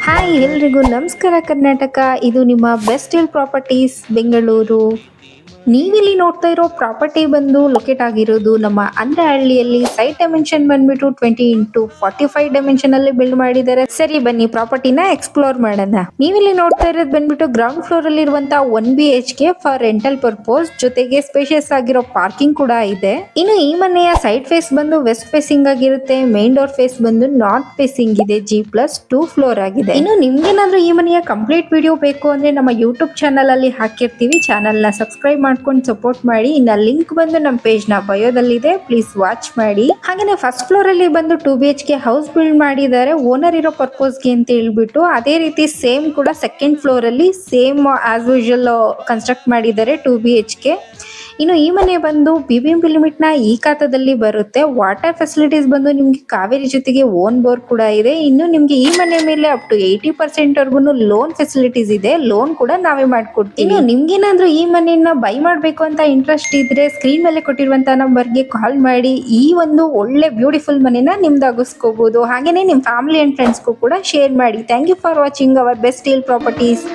Hi ಎಲ್ರಿಗೂ ನಮಸ್ಕಾರ ಕರ್ನಾಟಕ. ಇದು ನಿಮ್ಮ ಬೆಸ್ಟ್ ಹಿಲ್ ಪ್ರಾಪರ್ಟೀಸ್ ಬೆಂಗಳೂರು. ನೀವಿಲ್ಲಿ ನೋಡ್ತಾ ಇರೋ ಪ್ರಾಪರ್ಟಿ ಬಂದು ಲೊಕೇಟ್ ಆಗಿರೋದು ನಮ್ಮ ಅಂದ್ರಹಳ್ಳಿಯಲ್ಲಿ. ಸೈಟ್ ಡೈಮೆನ್ಷನ್ ಬಂದ್ಬಿಟ್ಟು 20x45 ಡೈಮೆನ್ಷನ್ ಅಲ್ಲಿ ಬಿಲ್ಡ್ ಮಾಡಿದ್ದಾರೆ. ಸರಿ ಬನ್ನಿ ಪ್ರಾಪರ್ಟಿನ ಎಕ್ಸ್ಪ್ಲೋರ್ ಮಾಡೋಣ. ನೀವಿಲ್ಲಿ ನೋಡ್ತಾ ಇರೋದು ಬಂದ್ಬಿಟ್ಟು ಗ್ರೌಂಡ್ ಫ್ಲೋರ್ ಅಲ್ಲಿ ಇರುವಂತಹ 1BHK ಫಾರ್ ರೆಂಟಲ್ ಪರ್ಪೋಸ್, ಜೊತೆಗೆ ಸ್ಪೇಷಿಯಸ್ ಆಗಿರೋ ಪಾರ್ಕಿಂಗ್ ಕೂಡ ಇದೆ. ಇನ್ನು ಈ ಮನೆಯ ಸೈಡ್ ಫೇಸ್ ಬಂದು ವೆಸ್ಟ್ ಫೇಸಿಂಗ್ ಆಗಿರುತ್ತೆ. ಮೇನ್ ಡೋರ್ ಫೇಸ್ ಬಂದು ನಾರ್ತ್ ಫೇಸಿಂಗ್ ಇದೆ. G+2 ಫ್ಲೋರ್ ಆಗಿದೆ. ಇನ್ನು ನಿಮ್ಗೇನಾದ್ರೂ ಈ ಮನೆಯ ಕಂಪ್ಲೀಟ್ ವಿಡಿಯೋ ಬೇಕು ಅಂದ್ರೆ ನಮ್ಮ ಯೂಟ್ಯೂಬ್ ಚಾನಲ್ ಅಲ್ಲಿ ಹಾಕಿರ್ತೀವಿ. ಚಾನಲ್ ನ ಸಬ್ಸ್ಕ್ರೈಬ್ ಮಾಡ್ಕೊಂಡು ಸಪೋರ್ಟ್ ಮಾಡಿ. ಇನ್ನ ಲಿಂಕ್ ಬಂದು ನಮ್ಮ ಪೇಜ್ ನ ಬಯೋದಲ್ಲಿದೆ, ಪ್ಲೀಸ್ ವಾಚ್ ಮಾಡಿ. ಹಾಗೇನೆ ಫಸ್ಟ್ ಫ್ಲೋರ್ ಅಲ್ಲಿ ಬಂದು 2BHK ಹೌಸ್ ಬಿಲ್ಡ್ ಮಾಡಿದ್ದಾರೆ ಓನರ್ ಇರೋ ಪರ್ಪೋಸ್ ಗೆ ಅಂತ ಹೇಳ್ಬಿಟ್ಟು. ಅದೇ ರೀತಿ ಸೇಮ್ ಕೂಡ ಸೆಕೆಂಡ್ ಫ್ಲೋರ್ ಅಲ್ಲಿ ಸೇಮ್ ಆಸ್ ಯೂಶುವಲ್ ಕನ್ಸ್ಟ್ರಕ್ಟ್ ಮಾಡಿದ್ದಾರೆ 2BHK. ಇನ್ನು ಈ ಮನೆ ಬಂದು BBMP ಲಿಮಿಟ್ ನ ಈ ಖಾತಾದಲ್ಲಿ ಬರುತ್ತೆ. ವಾಟರ್ ಫೆಸಿಲಿಟೀಸ್ ಬಂದು ನಿಮ್ಗೆ ಕಾವೇರಿ ಜೊತೆಗೆ ಓನ್ ಬೋರ್ ಕೂಡ ಇದೆ. ಇನ್ನು ನಿಮ್ಗೆ ಈ ಮನೆ ಮೇಲೆ ಅಪ್ ಟು 80% ವರ್ಗು ಲೋನ್ ಫೆಸಿಲಿಟೀಸ್ ಇದೆ. ಲೋನ್ ಕೂಡ ನಾವೇ ಮಾಡ್ಕೊಡ್ತೀವಿ. ಇನ್ನು ನಿಮ್ಗೇನಾದ್ರೂ ಈ ಮನೆಯನ್ನ ಬೈ ಮಾಡ್ಬೇಕು ಅಂತ ಇಂಟ್ರೆಸ್ಟ್ ಇದ್ರೆ ಸ್ಕ್ರೀನ್ ಮೇಲೆ ಕೊಟ್ಟಿರುವಂತಹ ನಂಬರ್ಗೆ ಕಾಲ್ ಮಾಡಿ ಈ ಒಂದು ಒಳ್ಳೆ ಬ್ಯೂಟಿಫುಲ್ ಮನೆನ ನಿಮ್ದಾಗಿಸ್ಕೋಬಹುದು. ಹಾಗೇನೆ ನಿಮ್ ಫ್ಯಾಮಿಲಿ ಅಂಡ್ ಫ್ರೆಂಡ್ಸ್ಗೂ ಕೂಡ ಶೇರ್ ಮಾಡಿ. Thank you for watching our best hill properties.